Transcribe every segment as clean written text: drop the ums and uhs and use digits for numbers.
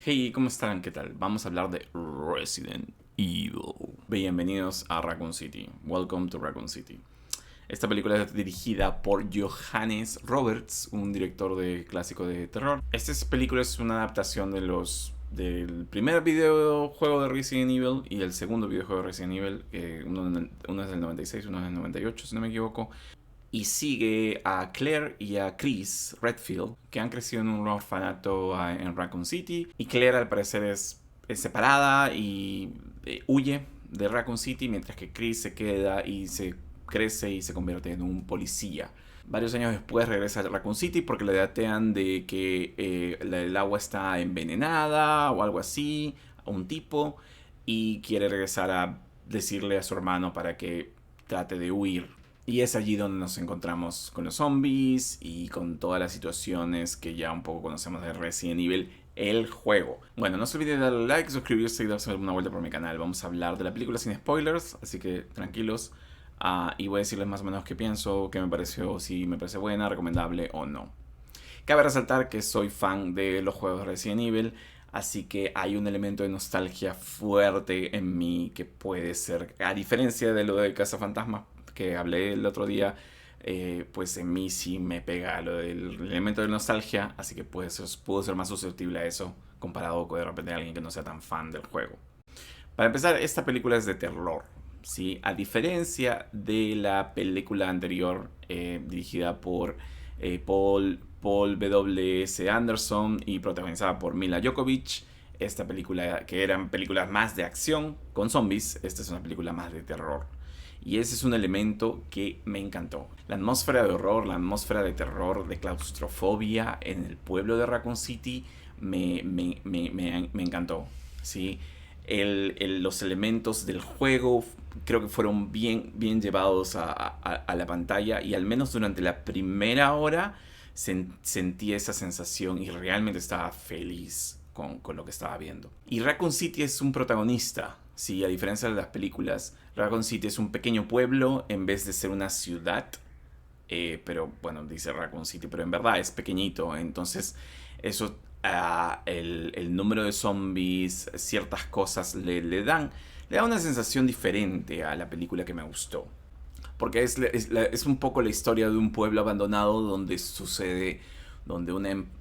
Hey, ¿cómo están? ¿Qué tal? Vamos a hablar de Resident Evil. Bienvenidos a Raccoon City. Welcome to Raccoon City. Esta película es dirigida por Johannes Roberts, un director de clásico de terror. Esta película es una adaptación del primer videojuego de Resident Evil y el segundo videojuego de Resident Evil. Uno es del 96, uno es del 98, si no me equivoco. Y sigue a Claire y a Chris Redfield, que han crecido en un orfanato en Raccoon City. Y Claire al parecer es separada y huye de Raccoon City, mientras que Chris se queda y se crece y se convierte en un policía. Varios años después regresa a Raccoon City porque le datean de que el agua está envenenada o algo así, a un tipo, y quiere regresar a decirle a su hermano para que trate de huir. Y es allí donde nos encontramos con los zombies y con todas las situaciones que ya un poco conocemos de Resident Evil, el juego. Bueno, no se olviden de darle like, suscribirse y darse una vuelta por mi canal. Vamos a hablar de la película sin spoilers, así que tranquilos. Y voy a decirles más o menos qué pienso, qué me pareció, si me parece buena, recomendable o no. Cabe resaltar que soy fan de los juegos de Resident Evil, así que hay un elemento de nostalgia fuerte en mí que puede ser, a diferencia de lo de Cazafantasmas que hablé el otro día, pues en mí sí me pega lo del elemento de nostalgia, así que puedo ser más susceptible a eso comparado con de repente alguien que no sea tan fan del juego. Para empezar, esta película es de terror, ¿sí? A diferencia de la película anterior dirigida por Paul W. S. Anderson y protagonizada por Mila Jovovich, esta película que eran películas más de acción con zombies, esta es una película más de terror. Y ese es un elemento que me encantó. La atmósfera de horror, la atmósfera de terror, de claustrofobia en el pueblo de Raccoon City me encantó. ¿Sí? Los elementos del juego creo que fueron bien llevados a la pantalla, y al menos durante la primera hora sentí esa sensación y realmente estaba feliz con lo que estaba viendo. Y Raccoon City es un protagonista, sí, a diferencia de las películas. Raccoon City es un pequeño pueblo en vez de ser una ciudad. Pero bueno, dice Raccoon City, pero en verdad es pequeñito. Entonces, eso, el número de zombies, ciertas cosas le da una sensación diferente a la película que me gustó. Porque es un poco la historia de un pueblo abandonado donde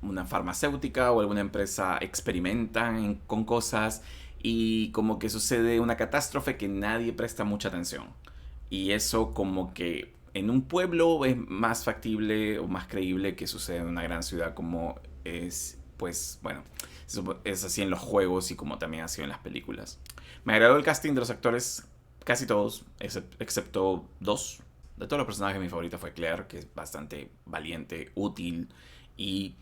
una farmacéutica o alguna empresa experimentan con cosas y como que sucede una catástrofe que nadie presta mucha atención. Y eso como que en un pueblo es más factible o más creíble que suceda en una gran ciudad, como es, pues bueno, es así en los juegos y como también ha sido en las películas. Me agradó el casting de los actores, casi todos, excepto dos. De todos los personajes, mi favorita fue Claire, que es bastante valiente, útil y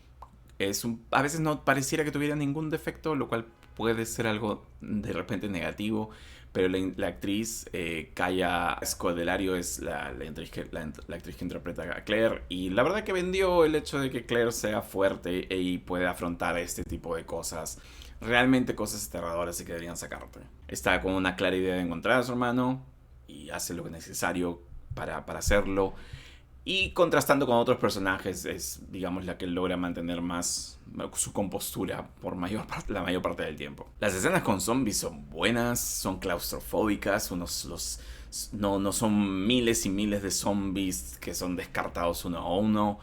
a veces no pareciera que tuviera ningún defecto, lo cual puede ser algo de repente negativo. Pero la actriz, Kaya Scodelario, es la actriz que interpreta a Claire. Y la verdad que vendió el hecho de que Claire sea fuerte y pueda afrontar este tipo de cosas. Realmente cosas aterradoras y que deberían sacarte. Está con una clara idea de encontrar a su hermano y hace lo necesario para hacerlo. Y contrastando con otros personajes, es, digamos, la que logra mantener más su compostura por la mayor parte del tiempo. Las escenas con zombies son buenas, son claustrofóbicas, no son miles y miles de zombies que son descartados uno a uno.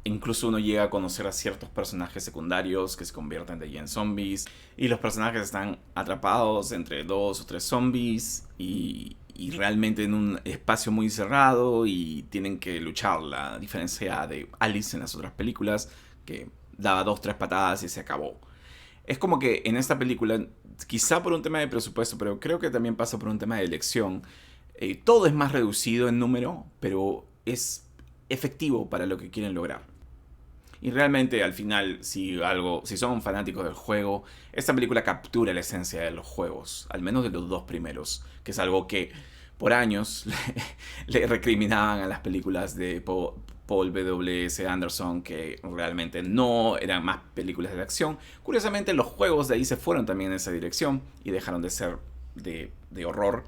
Incluso uno llega a conocer a ciertos personajes secundarios que se convierten de allí en zombies. Y los personajes están atrapados entre dos o tres zombies y realmente en un espacio muy cerrado y tienen que luchar. La diferencia de Alice en las otras películas, que daba 2, 3 patadas y se acabó. Es como que en esta película, quizá por un tema de presupuesto, pero creo que también pasa por un tema de elección, todo es más reducido en número, pero es efectivo para lo que quieren lograr. Y realmente al final, si son fanáticos del juego, esta película captura la esencia de los juegos, al menos de los dos primeros, que es algo que por años le recriminaban a las películas de Paul W. S. Anderson, que realmente no eran más películas de acción. Curiosamente, los juegos de ahí se fueron también en esa dirección y dejaron de ser de horror.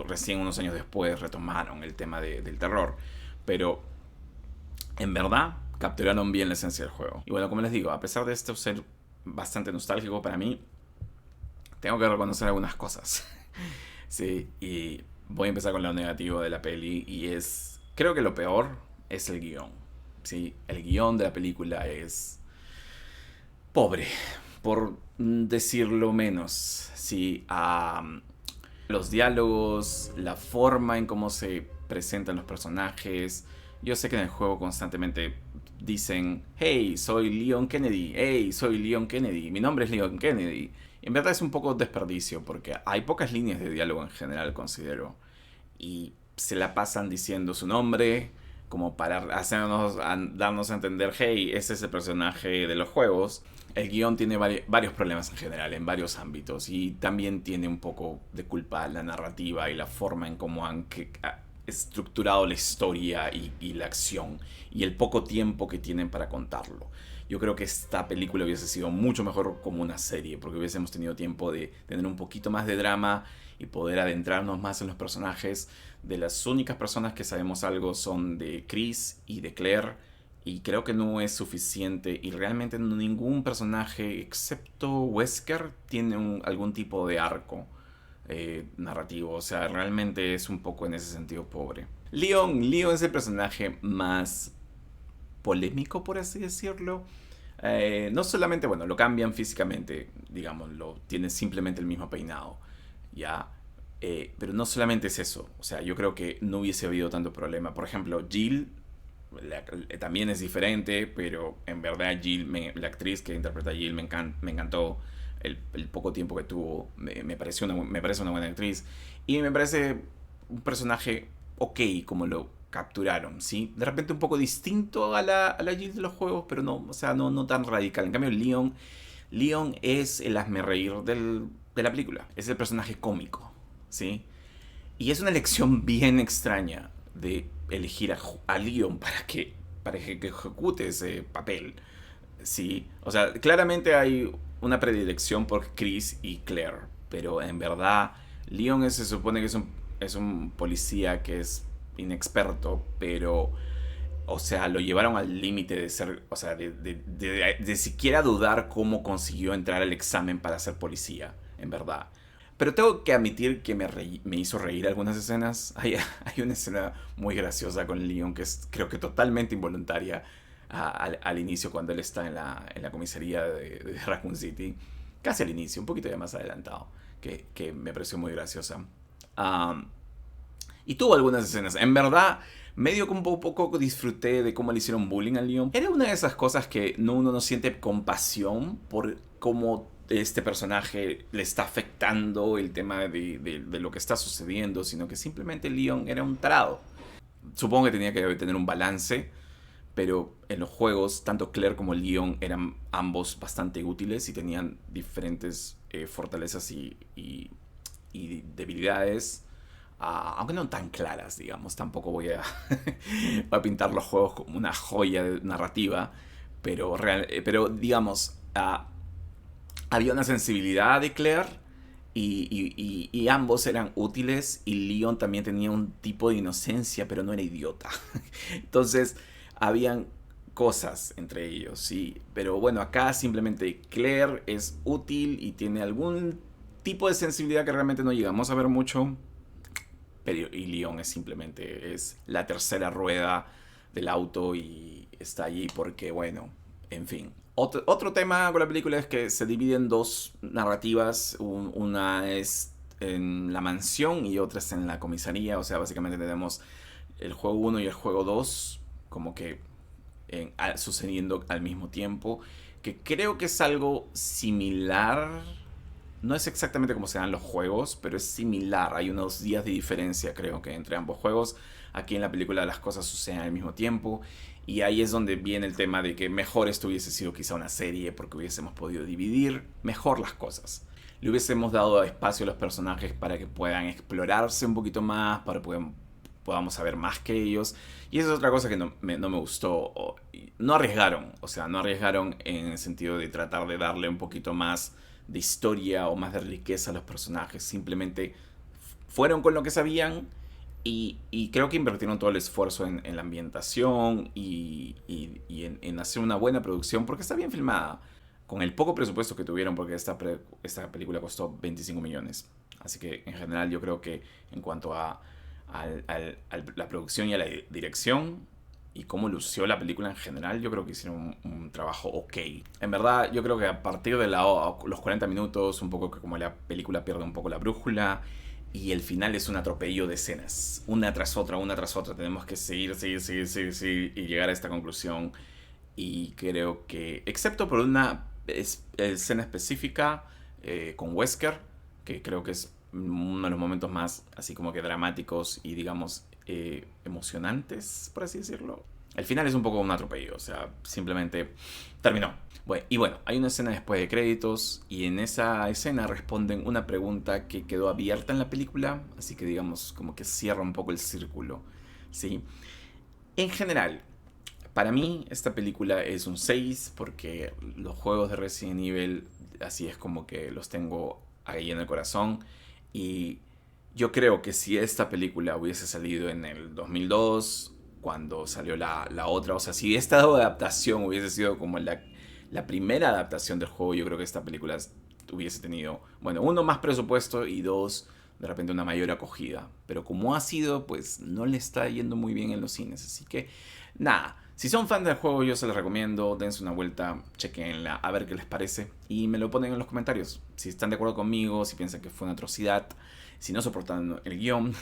Recién unos años después retomaron el tema del terror. Pero en verdad capturaron bien la esencia del juego. Y bueno, como les digo, a pesar de esto ser bastante nostálgico para mí, tengo que reconocer algunas cosas. Sí, y voy a empezar con lo negativo de la peli y es, creo que lo peor es el guión. Sí, el guión de la película es pobre, por decirlo menos. Sí, los diálogos, la forma en cómo se presentan los personajes. Yo sé que en el juego constantemente dicen, hey, soy Leon Kennedy, hey, soy Leon Kennedy, mi nombre es Leon Kennedy. En verdad es un poco desperdicio porque hay pocas líneas de diálogo en general, considero. Y se la pasan diciendo su nombre como para darnos a entender, hey, ese es el personaje de los juegos. El guión tiene varios problemas en general, en varios ámbitos, y también tiene un poco de culpa la narrativa y la forma en cómo han estructurado la historia y la acción, y el poco tiempo que tienen para contarlo. Yo creo que esta película hubiese sido mucho mejor como una serie, porque hubiésemos tenido tiempo de tener un poquito más de drama y poder adentrarnos más en los personajes. De las únicas personas que sabemos algo son de Chris y de Claire, y creo que no es suficiente, y realmente ningún personaje excepto Wesker tiene algún tipo de arco narrativo. O sea, realmente es un poco en ese sentido pobre. Leon es el personaje más polémico, por así decirlo. No solamente, bueno, lo cambian físicamente, digámoslo, tiene simplemente el mismo peinado, ya. Pero no solamente es eso, o sea, yo creo que no hubiese habido tanto problema. Por ejemplo, Jill también es diferente, pero en verdad Jill, la actriz que interpreta a Jill, me encantó el poco tiempo que tuvo. Me parece una buena actriz y me parece un personaje ok como lo capturaron, ¿sí? De repente un poco distinto a la Jill de los juegos, pero no, o sea, no tan radical. En cambio, Leon es el hazmerreír de la película, es el personaje cómico, ¿sí? Y es una elección bien extraña de elegir a Leon para que ejecute ese papel. Sí, o sea, claramente hay una predilección por Chris y Claire, pero en verdad Leon se supone que es un policía que es inexperto, pero, o sea, lo llevaron al límite de ser, o sea, de siquiera dudar cómo consiguió entrar al examen para ser policía, en verdad. Pero tengo que admitir que me hizo reír algunas escenas. Hay una escena muy graciosa con Leon que es, creo que totalmente involuntaria, al inicio, cuando él está en la comisaría de Raccoon City. Casi al inicio, un poquito ya más adelantado, que me pareció muy graciosa. Um, y tuvo algunas escenas. En verdad, medio como un poco disfruté de cómo le hicieron bullying al Leon. Era una de esas cosas que uno no siente compasión por cómo este personaje le está afectando el tema de lo que está sucediendo, sino que simplemente Leon era un tarado. Supongo que tenía que tener un balance, pero en los juegos, tanto Claire como Leon eran ambos bastante útiles y tenían diferentes fortalezas y debilidades. Aunque no tan claras, digamos. Tampoco voy a pintar los juegos como una joya narrativa. Pero digamos, había una sensibilidad de Claire y ambos eran útiles. Y Leon también tenía un tipo de inocencia, pero no era idiota. Entonces, habían cosas entre ellos, sí. Pero bueno, acá simplemente Claire es útil y tiene algún tipo de sensibilidad que realmente no llegamos a ver mucho. Y Leon es la tercera rueda del auto y está allí porque, bueno, en fin. Otro tema con la película es que se divide en dos narrativas. Una es en la mansión y otra es en la comisaría. O sea, básicamente tenemos el juego uno y el juego 2 como que sucediendo al mismo tiempo. Que creo que es algo similar. No es exactamente como se dan los juegos, pero es similar. Hay unos días de diferencia, creo que, entre ambos juegos. Aquí en la película las cosas suceden al mismo tiempo. Y ahí es donde viene el tema de que mejor esto hubiese sido quizá una serie, porque hubiésemos podido dividir mejor las cosas. Le hubiésemos dado espacio a los personajes para que puedan explorarse un poquito más, para que podamos saber más que ellos. Y esa es otra cosa que no me gustó. No arriesgaron, o sea, no arriesgaron en el sentido de tratar de darle un poquito más de historia o más de riqueza a los personajes. Simplemente fueron con lo que sabían y creo que invirtieron todo el esfuerzo en la ambientación y en hacer una buena producción porque está bien filmada. con el poco presupuesto que tuvieron, porque esta película costó 25 millones. Así que en general yo creo que en cuanto a la producción y a la dirección y cómo lució la película en general, yo creo que hicieron un trabajo ok. En verdad, yo creo que a partir de los 40 minutos, un poco que como la película pierde un poco la brújula, y el final es un atropello de escenas, una tras otra, una tras otra. Tenemos que seguir, seguir, seguir, seguir, seguir y llegar a esta conclusión. Y creo que, excepto por una escena específica con Wesker, que creo que es uno de los momentos más así como que dramáticos y digamos emocionantes, por así decirlo. El final es un poco un atropello, o sea, simplemente terminó. Bueno, y bueno, hay una escena después de créditos y en esa escena responden una pregunta que quedó abierta en la película, así que digamos como que cierra un poco el círculo, ¿sí? En general, para mí esta película es un 6 porque los juegos de Resident Evil así es como que los tengo ahí en el corazón y yo creo que si esta película hubiese salido en el 2002 cuando salió la otra, o sea, si esta adaptación hubiese sido como la primera adaptación del juego, yo creo que esta película hubiese tenido, bueno, uno, más presupuesto y dos, de repente una mayor acogida. Pero como ha sido, pues no le está yendo muy bien en los cines. Así que, nada, si son fan del juego, yo se los recomiendo. Dense una vuelta, chequenla, a ver qué les parece. Y me lo ponen en los comentarios. Si están de acuerdo conmigo, si piensan que fue una atrocidad, si no soportan el guión,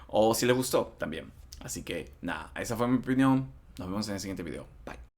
o si les gustó también. Así que, nada, esa fue mi opinión. Nos vemos en el siguiente video. Bye.